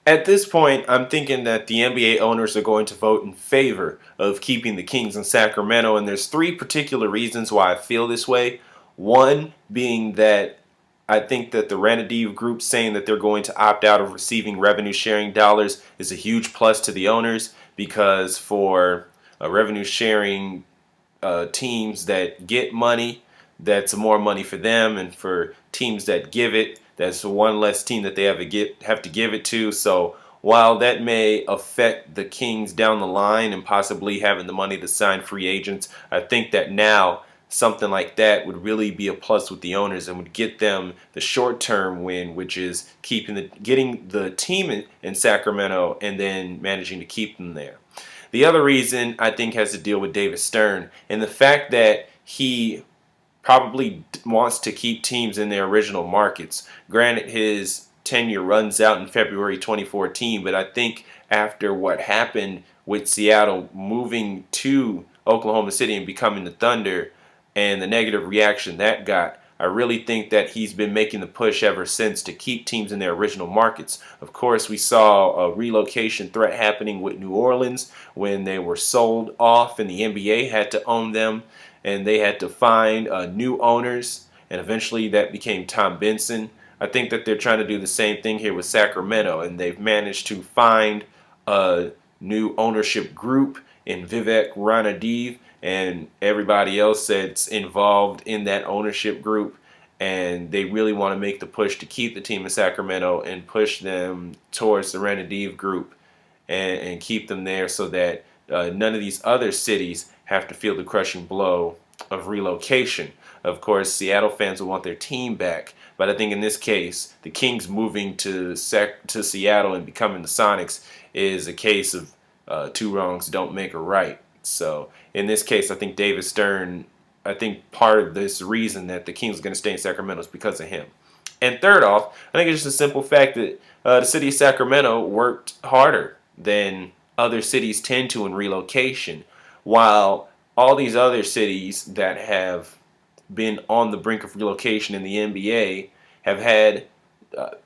At this point, I'm thinking that the NBA owners are going to vote in favor of keeping the Kings in Sacramento, and there's three particular reasons why I feel this way. One being that I think that the Ranadiv group saying that they're going to opt out of receiving revenue sharing dollars is a huge plus to the owners because for revenue sharing teams that get money, that's more money for them, and for teams that give it, that's one less team that they have to give it to. So while that may affect the Kings down the line and possibly having the money to sign free agents, I think that now something like that would really be a plus with the owners and would get them the short-term win, which is getting the team in Sacramento and then managing to keep them there. The other reason I think has to deal with David Stern and the fact that he probably wants to keep teams in their original markets. Granted, his tenure runs out in February 2014, but I think after what happened with Seattle moving to Oklahoma City and becoming the Thunder and the negative reaction that got, I really think that he's been making the push ever since to keep teams in their original markets. Of course, we saw a relocation threat happening with New Orleans when they were sold off and the NBA had to own them and they had to find new owners, and eventually that became Tom Benson. I think that they're trying to do the same thing here with Sacramento, and they've managed to find a new ownership group in Vivek Ranadiv and everybody else that's involved in that ownership group, and they really want to make the push to keep the team in Sacramento and push them towards the Ranadiv group and keep them there so that none of these other cities have to feel the crushing blow of relocation. Of course, Seattle fans will want their team back, but I think in this case, the Kings moving to Seattle and becoming the Sonics is a case of two wrongs don't make a right. So in this case, I think David Stern, I think part of this reason that the Kings are going to stay in Sacramento is because of him. And third off, I think it's just a simple fact that the city of Sacramento worked harder than other cities tend to in relocation, while all these other cities that have been on the brink of relocation in the NBA have had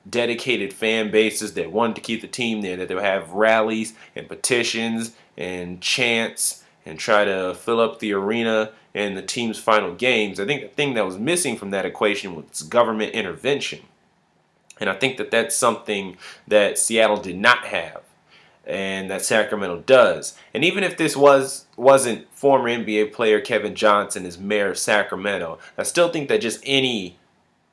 dedicated fan bases that wanted to keep the team there, that they'll have rallies and petitions and chants and try to fill up the arena in the team's final games. I think the thing that was missing from that equation was government intervention. And I think that that's something that Seattle did not have and that Sacramento does. And even if this wasn't former NBA player Kevin Johnson as mayor of Sacramento, I still think that just any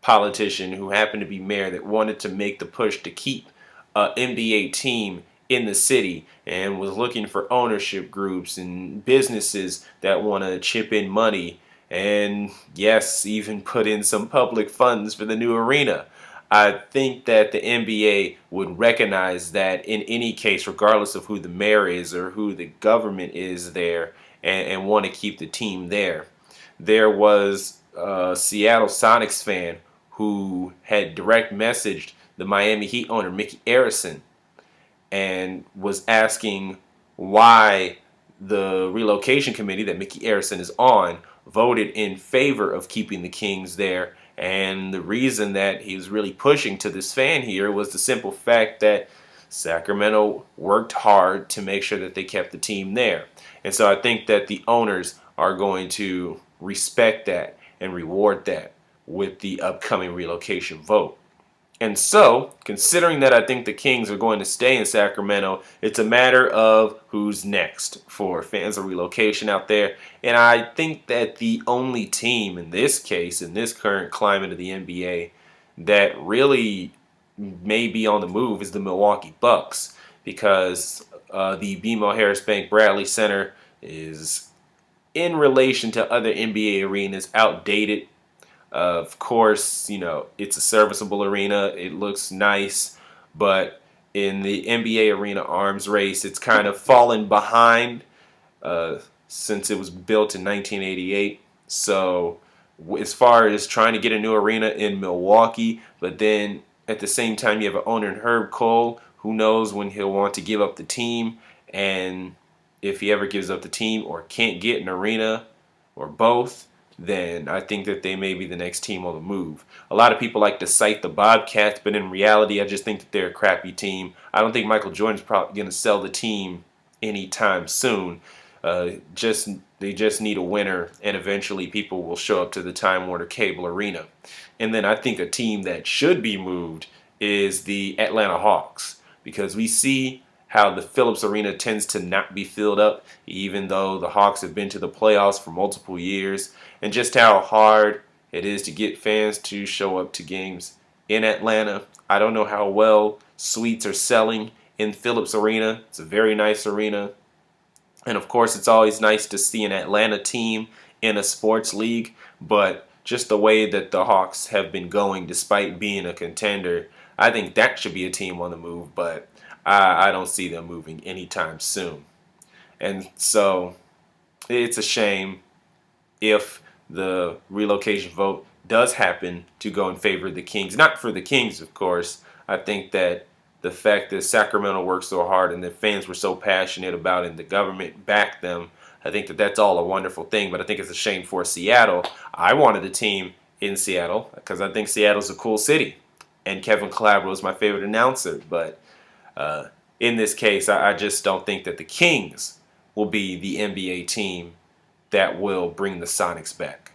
politician who happened to be mayor that wanted to make the push to keep an NBA team in the city and was looking for ownership groups and businesses that want to chip in money and yes, even put in some public funds for the new arena. I think that the NBA would recognize that in any case, regardless of who the mayor is or who the government is there, and want to keep the team there. There was a Seattle Sonics fan who had direct messaged the Miami Heat owner, Mickey Arison, and was asking why the relocation committee that Mickey Arison is on voted in favor of keeping the Kings there. And the reason that he was really pushing to this fan here was the simple fact that Sacramento worked hard to make sure that they kept the team there. And so I think that the owners are going to respect that and reward that with the upcoming relocation vote. And so, considering that I think the Kings are going to stay in Sacramento, it's a matter of who's next for fans of relocation out there. And I think that the only team in this case, in this current climate of the NBA, that really may be on the move is the Milwaukee Bucks, because the BMO Harris Bank Bradley Center is, in relation to other NBA arenas, outdated. Of course, you know, it's a serviceable arena. It looks nice. But in the NBA arena arms race, it's kind of fallen behind since it was built in 1988. So as far as trying to get a new arena in Milwaukee, but then at the same time you have an owner in Herb Cole, who knows when he'll want to give up the team, and if he ever gives up the team or can't get an arena or both, then I think that they may be the next team on the move. A lot of people like to cite the Bobcats, but in reality, I just think that they're a crappy team. I don't think Michael Jordan's probably going to sell the team anytime soon. Just They just need a winner, and eventually people will show up to the Time Warner Cable Arena. And then I think a team that should be moved is the Atlanta Hawks, because we see how the Phillips Arena tends to not be filled up, even though the Hawks have been to the playoffs for multiple years, and just how hard it is to get fans to show up to games in Atlanta. I don't know how well suites are selling in Phillips Arena. It's a very nice arena. And of course, it's always nice to see an Atlanta team in a sports league, but just the way that the Hawks have been going despite being a contender, I think that should be a team on the move, but I don't see them moving anytime soon. And so it's a shame if the relocation vote does happen to go in favor of the Kings. Not for the Kings, of course. I think that the fact that Sacramento worked so hard and the fans were so passionate about it and the government backed them, I think that that's all a wonderful thing. But I think it's a shame for Seattle. I wanted a team in Seattle because I think Seattle's a cool city. And Kevin Calabro is my favorite announcer. But in this case, I just don't think that the Kings will be the NBA team that will bring the Sonics back.